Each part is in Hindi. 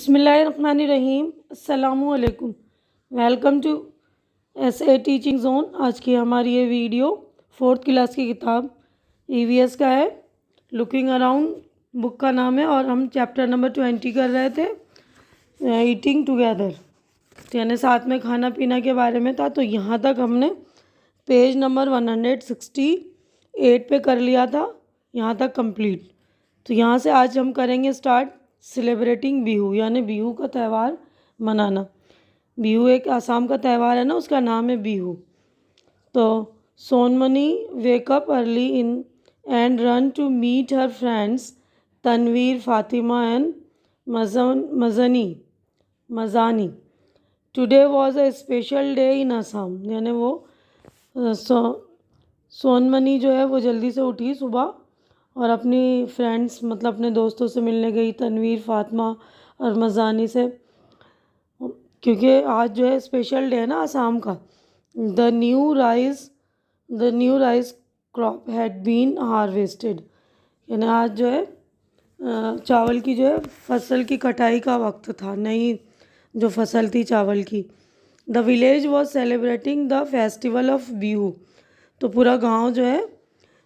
बिस्मिल्लाहिर्रहमानिर्रहीम। अस्सलामुअलैकुम। Welcome to SA teaching zone. आज की हमारी ये वीडियो 4th क्लास की किताब ईवीएस का है। लुकिंग अराउंड बुक का नाम है और हम चैप्टर नंबर 20 कर रहे थे, ईटिंग टुगेदर, यानी साथ में खाना पीना के बारे में था। तो यहाँ तक हमने पेज नंबर 168 पे कर लिया था, यहाँ तक कंप्लीट। तो यहाँ से आज हम करेंगे स्टार्ट सेलिब्रेटिंग बिहू, यानी बिहू का त्यौहार मनाना। बिहू एक आसाम का त्यौहार है ना, उसका नाम है बिहू। तो Sonmoni wake up early in and run to meet her friends Tanveer, Fatima and Majani. Today was a special day in Assam, यानी वो सोनमनी जो है वो जल्दी से उठी सुबह और अपनी फ्रेंड्स मतलब अपने दोस्तों से मिलने गई, तनवीर, फातिमा और मजानी से, क्योंकि आज जो है स्पेशल डे है ना आसाम का। The new rice crop had been harvested, यानी आज जो है चावल की जो है फसल की कटाई का वक्त था, नई जो फसल थी चावल की। The village was celebrating the festival of Bihu, तो पूरा गांव जो है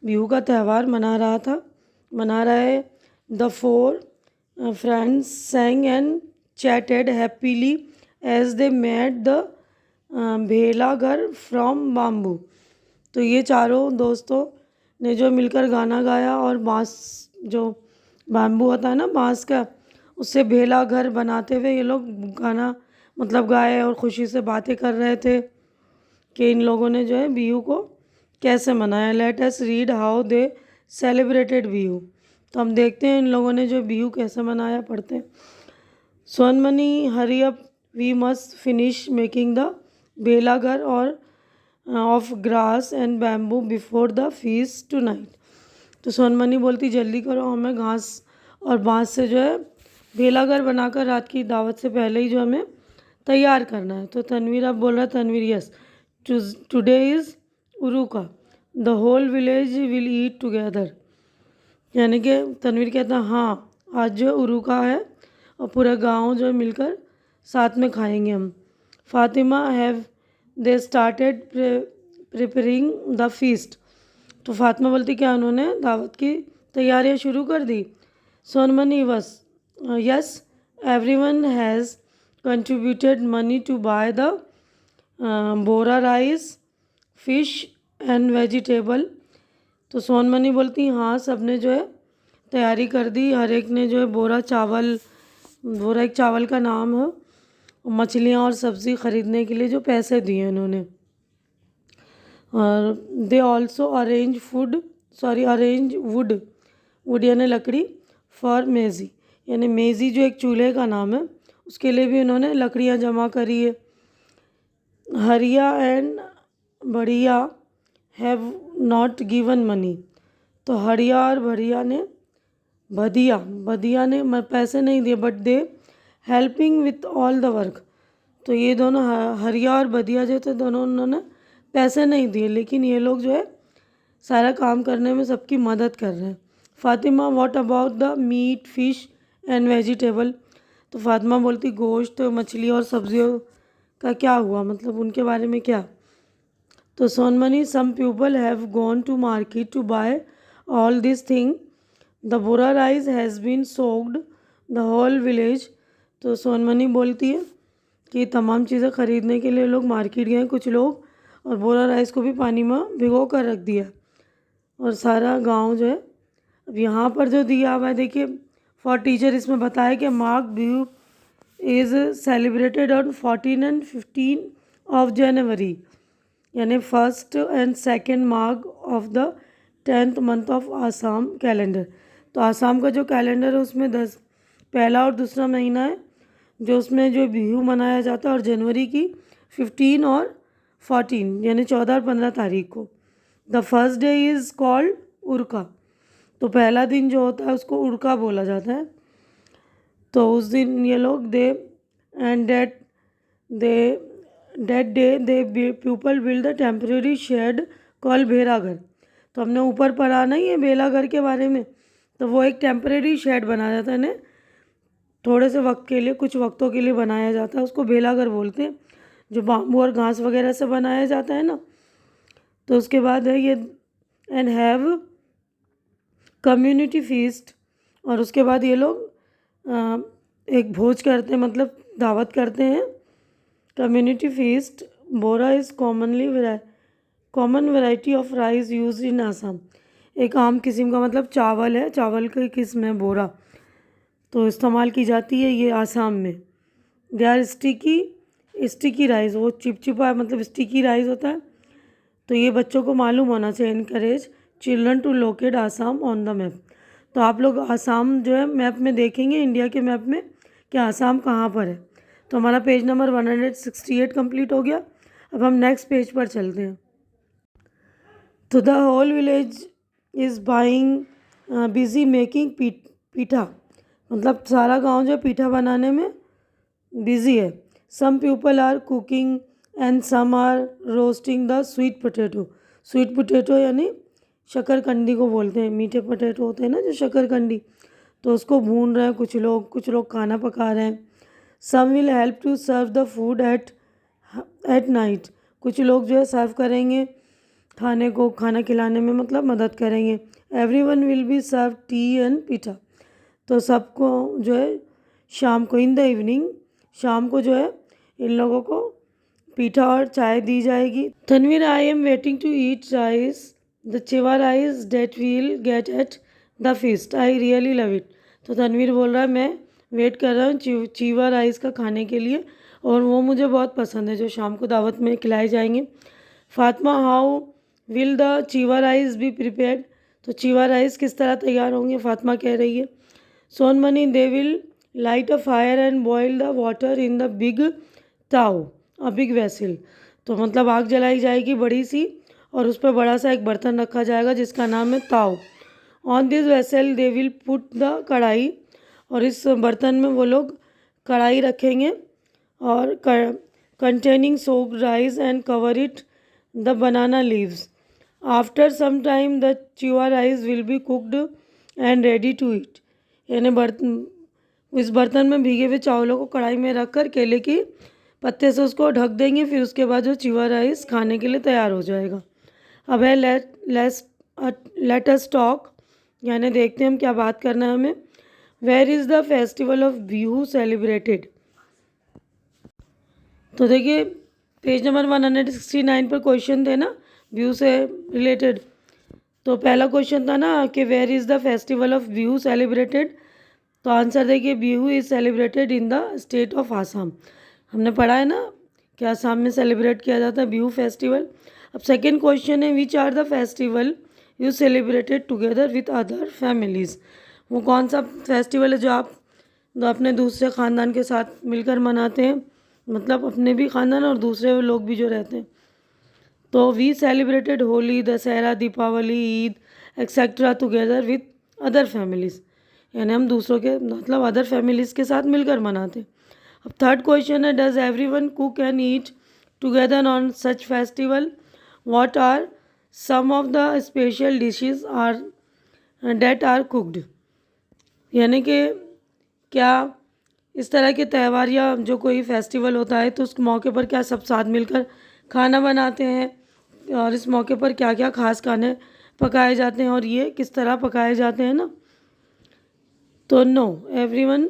बिहू का त्यौहार मना रहा है। The four friends sang and chatted happily as they made the bhela ghar from bamboo, तो ये चारों दोस्तों ने जो मिलकर गाना गाया और बांस, जो बाम्बू होता है ना बांस का, उससे भेला घर बनाते हुए ये लोग गाना मतलब गाए और ख़ुशी से बातें कर रहे थे कि इन लोगों ने जो है बिहू को कैसे मनाया। Let us read how they celebrated Bihu, तो हम देखते हैं इन लोगों ने जो बिहू कैसे मनाया, पढ़ते हैं। Sonmoni hurry up, we must finish making the bhela ghar out of grass and bamboo before the feast tonight, तो सोनमनी बोलती जल्दी करो, हमें घास और बांस से जो है बेला घर बनाकर रात की दावत से पहले ही जो हमें तैयार करना है। तो तनवीर अब बोल रहा है, Tanveer yes, today is Uruka, the whole village will eat together, यानी कि तनवीर कहता है हाँ आज जो उरुका है और पूरा गांव जो मिलकर साथ में खाएंगे हम। Fatima have they started preparing the feast, तो फातिमा बोलती क्या उन्होंने दावत की तैयारियां शुरू कर दी। सोनमनी बस yes, everyone has contributed money to buy the bora rice, fish and vegetable, तो सोनमनी बोलती हाँ सबने जो है तैयारी कर दी, हर एक ने जो है बोरा एक चावल का नाम है, मछलियाँ और सब्ज़ी ख़रीदने के लिए जो पैसे दिए उन्होंने। और दे ऑल्सो अरेंज वुड यानी लकड़ी, फॉर मेज़ी, यानी मेज़ी जो एक चूल्हे का नाम है उसके लिए भी उन्होंने लकड़ियाँ जमा करी है। हरिया एंड बढ़िया हैव नॉट गिवन मनी, तो हरिया और बदिया ने पैसे नहीं दिए, but they helping with all the work, तो ये दोनों हरिया और बदिया जो थे दोनों उन्होंने पैसे नहीं दिए, लेकिन ये लोग जो है सारा काम करने में सबकी मदद कर रहे हैं। Fatima what about the meat, fish and vegetable, तो फातिमा बोलती गोश्त, मछली और सब्जियों का क्या हुआ, मतलब उनके बारे में क्या। तो Sonmoni some people have gone to market to buy all this thing, the bora rice has been soaked the whole village, तो सोनमनी बोलती है कि तमाम चीज़ें ख़रीदने के लिए लोग मार्केट गए कुछ लोग, और बोरा राइस को भी पानी में भिगो कर रख दिया और सारा गांव जो है। अब यहाँ पर जो दिया हुआ है देखिए, फॉर टीचर, इसमें बताया कि Magh Bihu is celebrated on 14 and 15 of January, यानी 1 and 2 Magh of the 10th month of Assam calendar, तो आसाम का जो कैलेंडर है उसमें 10 पहला और दूसरा महीना है जो उसमें जो बिहू मनाया जाता है, और जनवरी की 15 और 14 यानी 14 और 15 तारीख को। The first day is called Uruka, तो पहला दिन जो होता है उसको उरका बोला जाता है। तो उस दिन ये लोग that day they people build the temporary shed called bhela ghar, तो हमने ऊपर पढ़ा नहीं है बेला घर के बारे में, तो वो एक टेम्परेरी शेड बनाया जाता है थोड़े से वक्त के लिए, कुछ वक्तों के लिए बनाया जाता है, उसको बेलागर बोलते हैं, जो बाम्बू और घास वगैरह से बनाया जाता है ना। तो उसके बाद है ये एंड हैव कम्युनिटी फीस्ट, और उसके बाद ये लोग एक भोज करते हैं, मतलब दावत करते हैं। Community feast. Bora is common variety of rice use in Assam. एक आम किस्म का मतलब चावल है, चावल की किस्म है बोरा, तो इस्तेमाल की जाती है ये आसाम में। दे आर स्टिकी राइस, वो चिपचिपा मतलब स्टिकी राइस होता है। तो ये बच्चों को मालूम होना चाहिए। Encourage children to locate Assam on the map. तो आप लोग आसाम जो है मैप में देखेंगे, इंडिया के मैप में, कि आसाम कहाँ पर है। तो हमारा पेज नंबर 168 कंप्लीट हो गया। अब हम नेक्स्ट पेज पर चलते हैं। तो the whole village is being busy making pitha, मतलब सारा गांव जो है पीठा बनाने में बिजी है। Some people are cooking and some are roasting the sweet potato. Sweet potato यानी शकरकंदी को बोलते हैं, मीठे पोटैटो होते हैं ना जो शकरकंदी, तो उसको भून रहे हैं कुछ लोग खाना पका रहे हैं। Some will help to serve the food at night. कुछ लोग जो है सर्व करेंगे खाना खिलाने में, मतलब मदद करेंगे। Everyone will be serve tea and pitha. तो सबको जो है शाम को इन द इवनिंग, शाम को जो है इन लोगों को पीठा और चाय दी जाएगी। Tanveer, I am waiting to eat rice, the chewa rice that we'll get at the feast, I really love it. तो तनवीर बोल रहा है मैं वेट कर रहा हूँ चीवा राइस का खाने के लिए, और वो मुझे बहुत पसंद है जो शाम को दावत में खिलाए जाएंगे। Fatima, how will the chewa rice be prepared. तो चीवा राइस किस तरह तैयार होंगे, फातिमा कह रही है। Sonmoni, they will light a fire and boil the water in the big tau, a big vessel. तो मतलब आग जलाई जाएगी बड़ी सी, और उस पर बड़ा सा एक बर्तन रखा जाएगा जिसका नाम है ताऊ। On this vessel they will put the कढ़ाई, और इस बर्तन में वो लोग कढ़ाई रखेंगे, और containing soaked rice and cover it the banana leaves. After some time the chewa rice will be cooked and ready to eat. यानी इस बर्तन में भीगे हुए चावलों को कढ़ाई में रखकर केले की पत्ते से उसको ढक देंगे, फिर उसके बाद जो चिवा राइस खाने के लिए तैयार हो जाएगा। अब है लेट अस टॉक, यानी देखते हैं हम क्या बात करना है हमें। Where is the festival of Bihu celebrated. तो देखिए पेज नंबर 169 पर क्वेश्चन थे ना बिहू से रिलेटेड। तो पहला क्वेश्चन था ना कि where is the festival of Bihu celebrated. तो आंसर देखिए, Bihu is celebrated in the state of Assam. हमने पढ़ा है ना कि आसाम में सेलिब्रेट किया जाता है बिहू फेस्टिवल। अब सेकेंड क्वेश्चन है, which are the festival you celebrated together with other families. वो कौन सा फेस्टिवल है जो आप अपने दूसरे ख़ानदान के साथ मिलकर मनाते हैं, मतलब अपने भी ख़ानदान और दूसरे लोग भी जो रहते हैं। तो we celebrated Holi, Dussehra, Deepawali, Eid etcetera together with other families, यानी हम दूसरों के मतलब अदर फैमिलीज़ के साथ मिलकर मनाते हैं। अब थर्ड क्वेश्चन है, does everyone cook and eat together on such festival, what are some of the special dishes are that are cooked. यानी कि क्या इस तरह के त्यौहार या जो कोई फेस्टिवल होता है तो उस मौके पर क्या सब साथ मिलकर खाना बनाते हैं, और इस मौके पर क्या क्या खास खाने पकाए जाते हैं और ये किस तरह पकाए जाते हैं ना। तो no, everyone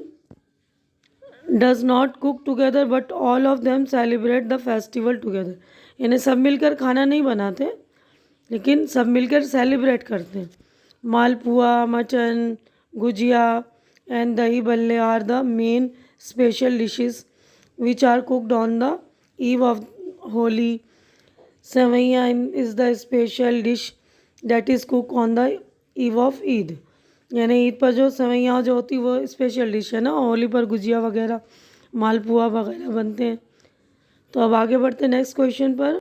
does not cook together but all of them celebrate the festival together. यानी सब मिलकर खाना नहीं बनाते, लेकिन सब मिलकर सेलिब्रेट करते हैं। मालपुआ, mutton, gujiya and dahi bhalle are the main special dishes which are cooked on the eve of Holi. Sewaiyan is the special dish that is cook on the eve of Eid. यानी ईद पर जो सेवैयाँ जो होती वो स्पेशल डिश है ना, होली पर गुजिया वगैरह मालपुआ वगैरह बनते हैं। तो अब आगे बढ़ते हैं नेक्स्ट क्वेश्चन पर।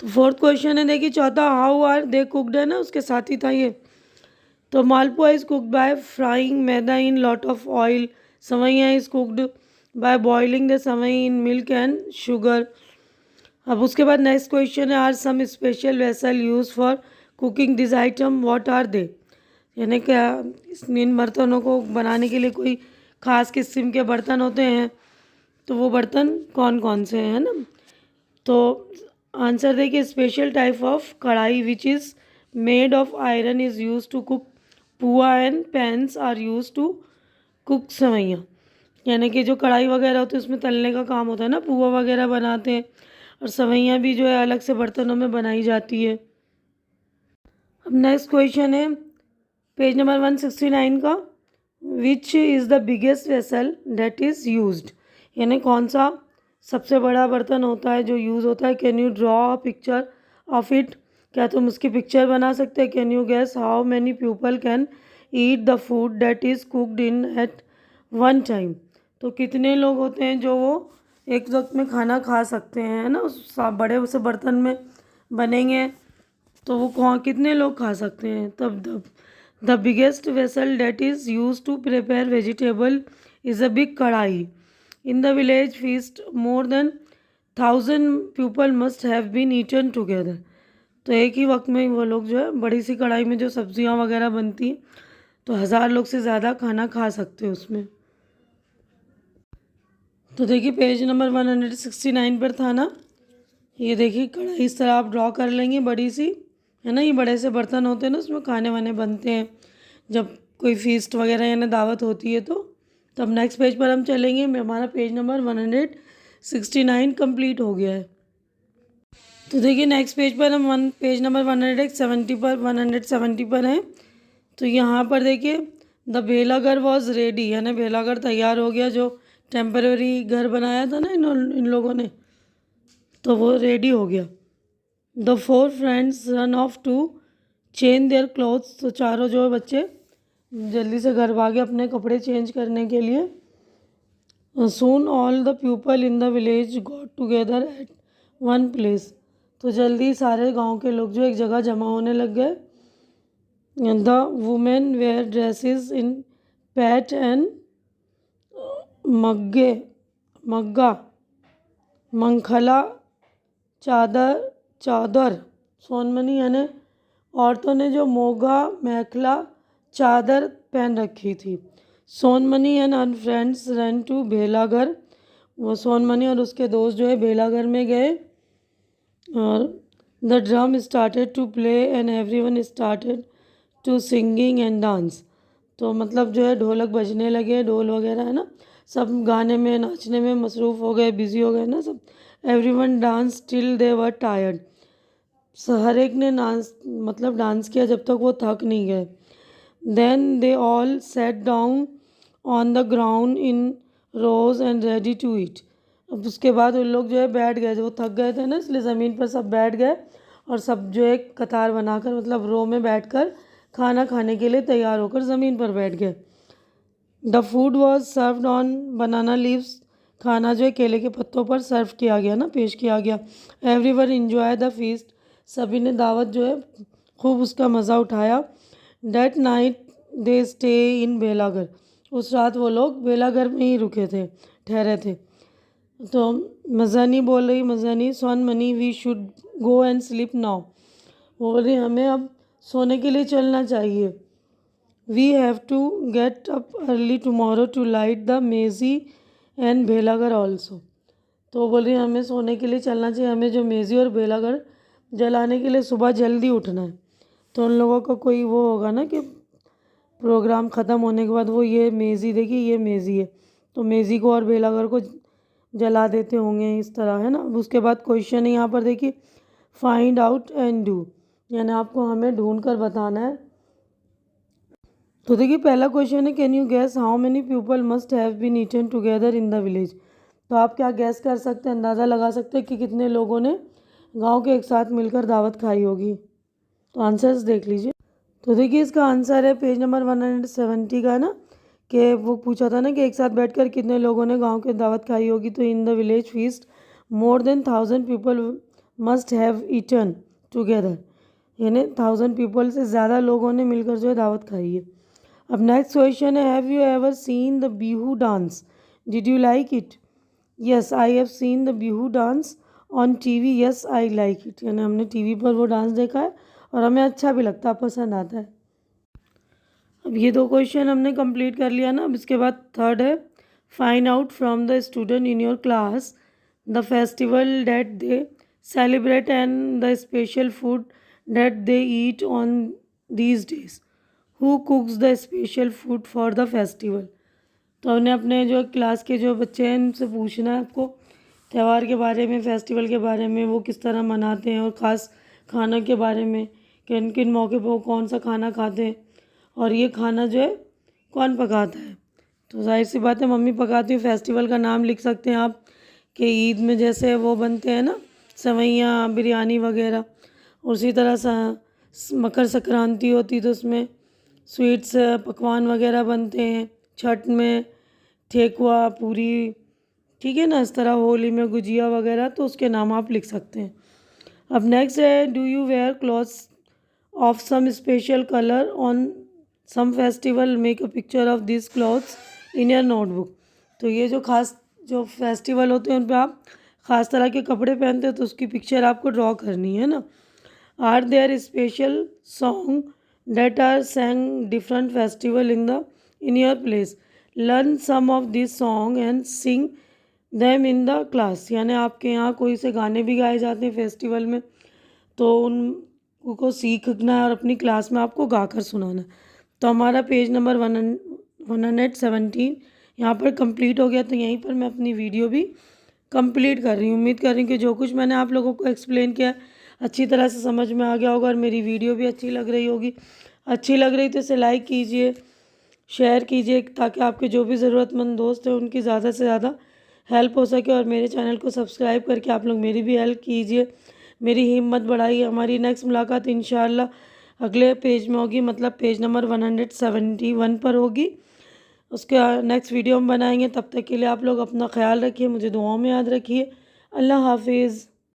तो फोर्थ क्वेश्चन है देखिए चौथा, हाउ आर दे कुकड है ना, उसके साथ ही था ये। तो malpua is cooked by frying maida in lot of oil. Sewaiyan is cooked by boiling the sewai in milk and sugar. अब उसके बाद नेक्स्ट क्वेश्चन है, are some special vessel use for cooking this item, what are they. यानी क्या इन बर्तनों को बनाने के लिए कोई ख़ास किस्म के बर्तन होते हैं, तो वो बर्तन कौन कौन से हैं, है ना। तो आंसर देखिए, special type of kadhai which is made of iron is use to cook pua and pans are use to cook sewaiyan. यानी कि जो कढ़ाई वगैरह होती है उसमें तलने का काम होता है ना, पुआ वगैरह बनाते हैं, और सेवइयाँ भी जो है अलग से बर्तनों में बनाई जाती है। अब नेक्स्ट क्वेश्चन है पेज नंबर 169 का, which is the biggest vessel that is used. यानी कौन सा सबसे बड़ा बर्तन होता है जो यूज़ होता है। Can you draw a picture of it. क्या तुम उसकी पिक्चर बना सकते हैं। Can you guess how many people can eat the food that is cooked in at one time. तो कितने लोग होते हैं जो वो एक वक्त में खाना खा सकते हैं, है ना। उस बड़े से बर्तन में बनेंगे तो वो कौन कितने लोग खा सकते हैं। तब the biggest vessel that is use to prepare vegetable is a big kadhai. In the village feast more than 1000 people must have been eaten together. तो एक ही वक्त में वो लोग जो है बड़ी सी कढ़ाई में जो सब्जियां वगैरह बनती हैं तो 1000 लोग से ज़्यादा खाना खा सकते हैं उसमें। तो देखिए पेज नंबर 169 पर था ना, ये देखिए कढ़ाई इस तरह आप ड्रॉ कर लेंगे बड़ी सी, है ना। ये बड़े से बर्तन होते हैं ना, उसमें खाने वाने बनते हैं जब कोई फीस्ट वगैरह यानी दावत होती है तो। तब नेक्स्ट पेज पर हम चलेंगे। हमारा पेज नंबर 169 कंप्लीट हो गया है। तो देखिए नेक्स्ट पेज पर हम पेज नंबर 170 पर हैं। तो यहाँ पर देखिए द भेलाघर वॉज रेडी, यानी भेलाघर तैयार हो गया। जो टेम्पररी घर बनाया था ना इन लोगों ने, तो वो रेडी हो गया। The four friends ran off to change their clothes. तो चारों जो बच्चे जल्दी से घर भागे अपने कपड़े चेंज करने के लिए। सून all the people in the village got together at one place. तो जल्दी सारे गांव के लोग जो एक जगह जमा होने लग गए। The women wear dresses in pat and muga muga mekhela चादर चादर सोनमनी, यानी औरतों ने जो मोगा मेखला चादर पहन रखी थी। Sonmoni and her friends run to भेलाघर। वो सोनमनी और उसके दोस्त जो है भेलाघर में गए और the drum started to play and everyone started to singing and dance. तो मतलब जो है ढोलक बजने लगे, ढोल वगैरह, है ना। सब गाने में नाचने में मसरूफ़ हो गए, बिजी हो गए ना सब। Everyone dance till they were tired. हर एक ने डांस किया जब तक वो थक नहीं गए। Then they all sat down on the ground in rows and ready to eat. अब उसके बाद उन लोग जो है बैठ गए, जो वो थक गए थे ना, इसलिए ज़मीन पर सब बैठ गए और सब जो है कतार बनाकर मतलब रो में बैठकर खाना खाने के लिए तैयार होकर ज़मीन पर बैठ गए। The food was served on banana leaves. खाना जो है केले के पत्तों पर सर्व किया गया ना, पेश किया गया। Everyone enjoy the feast. सभी ने दावत जो है खूब उसका मज़ा उठाया। That night they stay in बेलागर। उस रात वो लोग बेलागर में ही रुके थे, ठहरे थे। तो मज़ानी बोल रही, Majani Sonmoni we should go and sleep now. बोल रही हमें अब सोने के लिए चलना चाहिए। We have to get up early tomorrow to light the meji and भेलाघर ऑल्सो। तो बोल रही हमें सोने के लिए चलना चाहिए, हमें जो मेज़ी और भेलाघर जलाने के लिए सुबह जल्दी उठना है। तो उन लोगों का कोई वो होगा ना कि प्रोग्राम ख़त्म होने के बाद वो ये मेज़ी, देखिए ये मेज़ी है, तो मेज़ी को और भेलाघर को जला देते होंगे इस तरह, है ना। उसके बाद क्वेश्चन है यहाँ पर देखिए, फाइंड आउट एंड डू, यानी आपको हमें ढूंढ कर बताना है। तो देखिए पहला क्वेश्चन है, can you guess how many people must have been eaten together in the village. तो आप क्या गैस कर सकते हैं, अंदाज़ा लगा सकते हैं कि कितने लोगों ने गांव के एक साथ मिलकर दावत खाई होगी। तो आंसर्स देख लीजिए। तो देखिए इसका आंसर है पेज नंबर 170 का ना, कि वो पूछा था ना कि एक साथ बैठकर कितने लोगों ने गांव के दावत खाई होगी। तो in the village feast more than 1000 people must have eaten together, यानी 1000 पीपल से ज़्यादा लोगों ने मिलकर जो है दावत खाई है। अब नेक्स्ट क्वेश्चन है, have you ever seen the Bihu dance, did you like it. Yes I have seen the Bihu dance on TV, yes I like it, यानी हमने टीवी पर वो डांस देखा है और हमें अच्छा भी लगता है, पसंद आता है। अब ये 2 क्वेश्चन हमने कंप्लीट कर लिया ना। अब इसके बाद थर्ड है, find out from the student in your class the festival that they celebrate and the special food that they eat on these days. Who कुक्स the special food for the festival. तो हमने अपने जो क्लास के जो बच्चे हैं उनसे पूछना है आपको त्यौहार के बारे में, फेस्टिवल के बारे में, वो किस तरह मनाते हैं, और ख़ास खाना के बारे में, किन किन मौके पर वो कौन सा खाना खाते हैं, और ये खाना जो है कौन पकाता है। तो जाहिर सी बात है मम्मी पकाती है। फेस्टिवल का नाम लिख सकते हैं आप कि ईद में जैसे वो बनते हैं ना सेवइयाँ, बिरयानी वगैरह, उसी तरह मकर संक्रांति होती तो उसमें स्वीट्स पकवान वगैरह बनते हैं। छठ में ठेकुआ, पूरी, ठीक है ना। इस तरह होली में गुजिया वगैरह, तो उसके नाम आप लिख सकते हैं। अब नेक्स्ट है, do you wear clothes of some special colour on some festival, make a picture of this clothes in your notebook. तो ये जो खास जो फेस्टिवल होते हैं उन पर आप ख़ास तरह के कपड़े पहनते हो तो उसकी पिक्चर आपको ड्रॉ करनी है ना। Are there special song that are sang different festival in your place, learn some of this song and sing them in the class। यानी आपके यहाँ कोई से गाने भी गाए जाते हैं फेस्टिवल में, तो उनको सीखना है और अपनी क्लास में आपको गाकर सुनाना है। तो हमारा पेज नंबर 117 यहाँ पर कंप्लीट हो गया। तो यहीं पर मैं अपनी वीडियो भी कंप्लीट कर रही हूँ। उम्मीद कर रही हूँ कि जो कुछ मैंने आप लोगों को एक्सप्लेन किया अच्छी तरह से समझ में आ गया होगा और मेरी वीडियो भी अच्छी लग रही होगी। अच्छी लग रही तो इसे लाइक कीजिए, शेयर कीजिए, ताकि आपके जो भी ज़रूरतमंद दोस्त हैं उनकी ज़्यादा से ज़्यादा हेल्प हो सके। और मेरे चैनल को सब्सक्राइब करके आप लोग मेरी भी हेल्प कीजिए, मेरी हिम्मत बढ़ाइए। हमारी नेक्स्ट मुलाकात इंशाल्लाह अगले पेज में होगी, मतलब पेज नंबर 171 पर होगी। उसके नेक्स्ट वीडियो हम बनाएंगे। तब तक के लिए आप लोग अपना ख्याल रखिए, मुझे दुआओं में याद रखिए। अल्लाह हाफिज़।